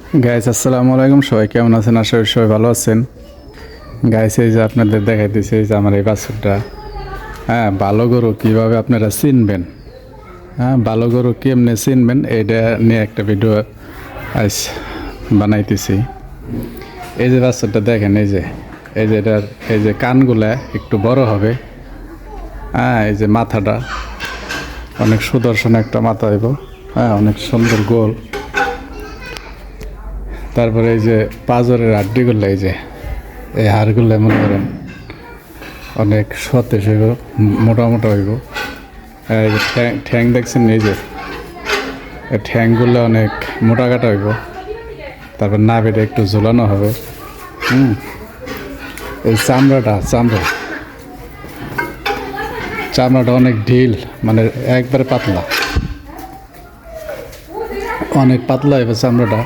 Guys আসসালামু আলাইকুম, সবাই কেমন আছেন? আশা করি সবাই ভালো আছেন। গাইস এই যে আপনাদের দেখাইতেছি এই যে আমার এই বাছুরটা। হ্যাঁ, ভালো গরু কীভাবে আপনারা চিনবেন, হ্যাঁ ভালো গরু কেমনে চিনবেন এটা নিয়ে একটা ভিডিও আজ বানাইতেছি। এই যে বাছুরটা দেখেন, এই যে এটার এই যে কানগুলা একটু বড় হবে। হ্যাঁ, এই যে মাথাটা অনেক সুদর্শন একটা মাথা হইব। হ্যাঁ, অনেক সুন্দর গোল। তারপরে এই যে পাঁজরের হাড্ডিগুলো, এই হাড়গুলো মনে করেন অনেক সতেজ হইব, মোটা মোটা হইব। এই যে ঠ্যাং দেখছেন, এই যে ঠ্যাংগুলো অনেক মোটা কাটা হইব। তারপর নাভিটা একটু ঝুলানো হবে। এই চামড়াটা অনেক ঢিল, মানে একবারে পাতলা, অনেক পাতলা হইবে চামড়াটা।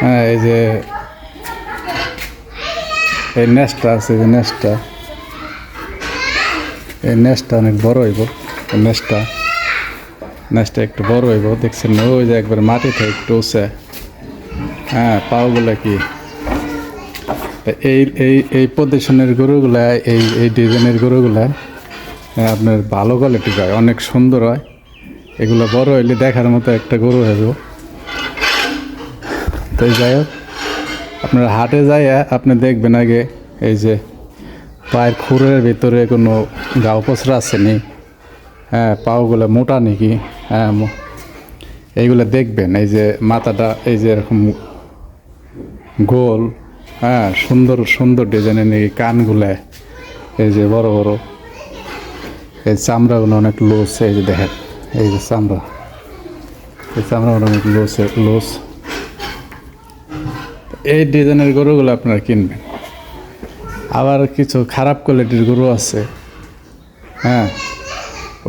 হ্যাঁ, এই যে এই নেসটা আছে, যে এই নেসটা অনেক বড় হইব। নেসটা একটু বড় হইব, দেখছেন না? ওই যে একবার মাটিতে একটু উঁচে। হ্যাঁ, পাওগুলা কি এই এই এই পজিশনের গরুগুলা, এই ডিজাইনের গরুগুলা আপনার ভালো কোয়ালিটি হয়, অনেক সুন্দর হয়। এগুলো বড় হইলে দেখার মতো একটা গরু হইব। তো যাই হোক, আপনারা হাটে যাইয়া আপনি দেখবেন আগে এই যে পায়ের খুরের ভিতরে কোনো গাও পচরা আছে নি, হ্যাঁ পাওগুলো মোটা নাকি, হ্যাঁ এইগুলো দেখবেন। এই যে মাথাটা এই যে এরকম গোল, হ্যাঁ সুন্দর সুন্দর ডিজাইনের নাকি কানগুলো এই যে বড় বড়। এই চামড়াগুলো অনেক লুজ, এই যে দেখেন এই যে চামড়াগুলো অনেক লুজ। এই ডিজাইনের গরুগুলো আপনারা কিনবেন। আবার কিছু খারাপ কোয়ালিটির গরু আছে, হ্যাঁ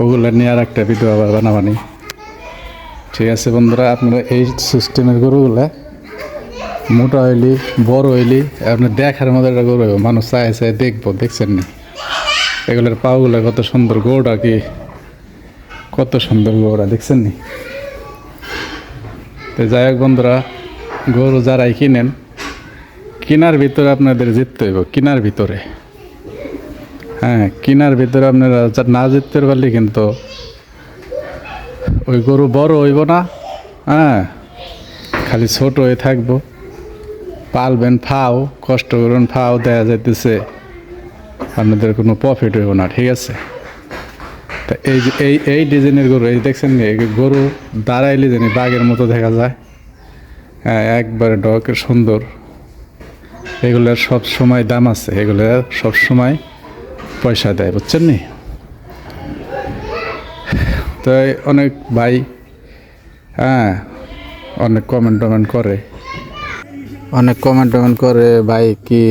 ওগুলো নিয়ে আর একটা ভিডিও আবার বানাবানি। ঠিক আছে বন্ধুরা, আপনারা এই সিস্টেমের গরুগুলা মোটা হইলি বড় হইলি আপনার দেখার মতো একটা গরু হইব, মানুষ চায় দেখবো। দেখছেন নি এগুলোর পাওগুলো কত সুন্দর, গরুটা কি কত সুন্দর গরুটা, দেখছেন নি? তো যাই হোক বন্ধুরা, গরু যারাই কিনেন, কেনার ভিতরে আপনাদের জিততে হইব, কেনার ভিতরে। হ্যাঁ, কেনার ভিতরে আপনারা না জিততে পারলে কিন্তু ওই গরু বড় হইব না। হ্যাঁ, খালি ছোট হয়ে থাকবো। পালবেন ফাও, কষ্ট করবেন ফাও, দেয়া যাইতেছে আপনাদের কোনো প্রফিট হইব না। ঠিক আছে, তা এই যে এই ডিজাইনের গরু, এই দেখছেন নি, গরু দাঁড়াইলে জানি বাঘের মতো দেখা যায়। হ্যাঁ, একবারে ডকের সুন্দর। এগুলোর সব সময় দাম আছে, এগুলোর সব সময় পয়সা দেয়, বুঝছেন নি? তো অনেক ভাই, হ্যাঁ অনেক কমেন্ট করে, ভাই কি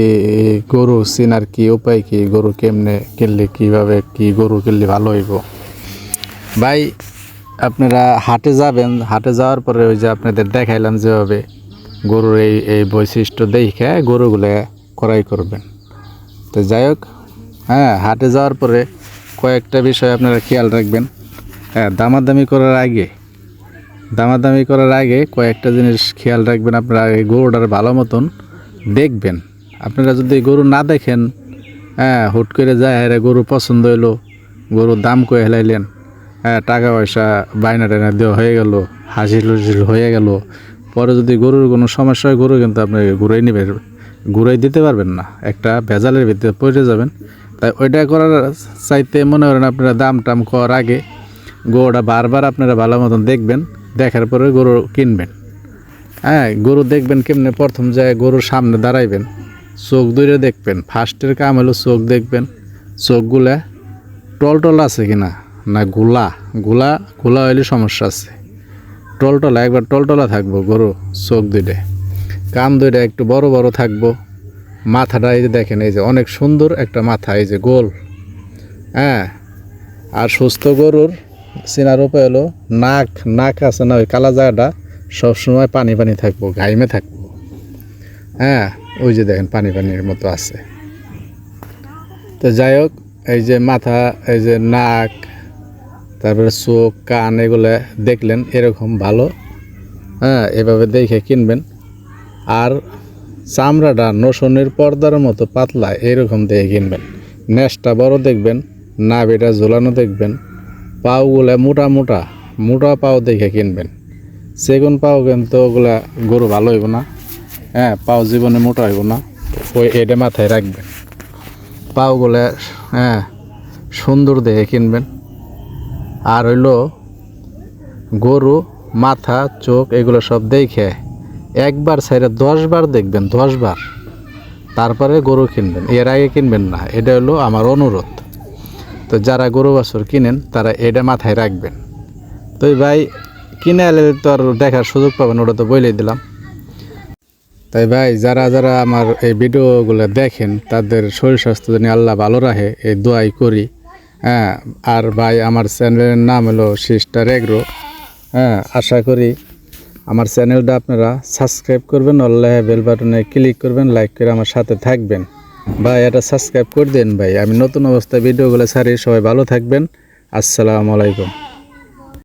গরু চিনার কি উপায়, কি গরু কেমনে কিনলে, কীভাবে কি গরু কিনলে ভালো হইব। ভাই আপনারা হাটে যাবেন, হাটে যাওয়ার পরে ওই যে আপনাদের দেখাইলাম যেভাবে গরুর এই বৈশিষ্ট্য দেখে গরুগুলো ক্রয় করবেন। তো যাই হোক, হ্যাঁ হাটে যাওয়ার পরে কয়েকটা বিষয় আপনারা খেয়াল রাখবেন। হ্যাঁ, দামাদামি করার আগে কয়েকটা জিনিস খেয়াল রাখবেন। আপনারা আগে গরুটার ভালো মতন দেখবেন। আপনারা যদি গরু না দেখেন, হ্যাঁ হুট করে যায় হ্যাঁ গরু পছন্দ হইলো, গরুর দাম কয়ে হেলাইলেন, হ্যাঁ টাকা পয়সা বাইনা টাইনা দেওয়া হয়ে গেল, হাসিল হয়ে গেল, পরে যদি গরুর কোনো সমস্যা হয়, গরু কিন্তু আপনি ঘুরাই দিতে পারবেন না, একটা ভেজালের ভিতরে পড়ে যাবেন। তাই ওইটা করার চাইতে মনে করেন আপনারা দাম টাম করার আগে গরুটা বারবার আপনারা ভালো মতন দেখবেন, দেখার পরে গরু কিনবেন। হ্যাঁ, গরু দেখবেন কেমনে, প্রথম যায় গরুর সামনে দাঁড়াইবেন, চোখ দুইটা দেখবেন। ফার্স্টের কাম হলো চোখ দেখবেন, চোখগুলা টলটল আছে কিনা, না গোলা হইলে সমস্যা আছে। টলটলা একবার টলটলা থাকবো গরু, চোখ দুইটা, কান দুইটা একটু বড় বড় থাকবো। মাথাটা এই যে দেখেন, এই যে অনেক সুন্দর একটা মাথা, এই যে গোল। হ্যাঁ, আর সুস্থ গরুর চেনার উপায় হলো নাক আছে না, ওই কালা জায়গাটা সবসময় পানি থাকবো, ঘাইমে থাকবো। হ্যাঁ, ওই যে দেখেন পানির মতো আছে। তো যাই হোক, এই যে মাথা, এই যে নাক, তারপরে চোখ কান, এগুলো দেখলেন এরকম ভালো হ্যাঁ, এভাবে দেখে কিনবেন। আর চামড়াটা নসনের পর্দার মতো পাতলা এরকম দেখে কিনবেন। নেসটা বড় দেখবেন, নাভিটা ঝোলানো দেখবেন, পাওগুলা মোটা মোটা মোটা পাও দেখে কিনবেন। সেগুন পাও কিন্তু ওগুলা গরু ভালো হইব না। হ্যাঁ, পাও জীবনে মোটা হইব না, ওই এটা মাথায় রাখবেন। পাওগুলা হ্যাঁ সুন্দর দেখে কিনবেন। আর হইলো গরু মাথা চোখ এগুলো সব দেখে একবার ছাইরে 10 বার দেখবেন, 10 বার, তারপরে গরু কিনবেন। এর আগে কিনবেন না, এটা হলো আমার অনুরোধ। তো যারা গরু বাছুর কিনেন তারা এটা মাথায় রাখবেন। তো ভাই কিনে এলে তো আর দেখার সুযোগ পাবেন, ওটা তো বলেই দিলাম। তাই ভাই যারা যারা আমার এই ভিডিওগুলো দেখেন তাদের শরীর স্বাস্থ্য যেন আল্লাহ ভালো রাখে, এই দোয়াই করি। হ্যাঁ, আর ভাই আমার চ্যানেলের নাম হলো সিস্টার এগ্রো। হ্যাঁ, আশা করি আমার চ্যানেলটা আপনারা সাবস্ক্রাইব করবেন, আল্লাহ বেল বাটনে ক্লিক করবেন, লাইক করে আমার সাথে থাকবেন। ভাই এটা সাবস্ক্রাইব করে দেন ভাই, আমি নতুন অবস্থায় ভিডিওগুলো ছাড়ি। সবাই ভালো থাকবেন, আসসালামু আলাইকুম।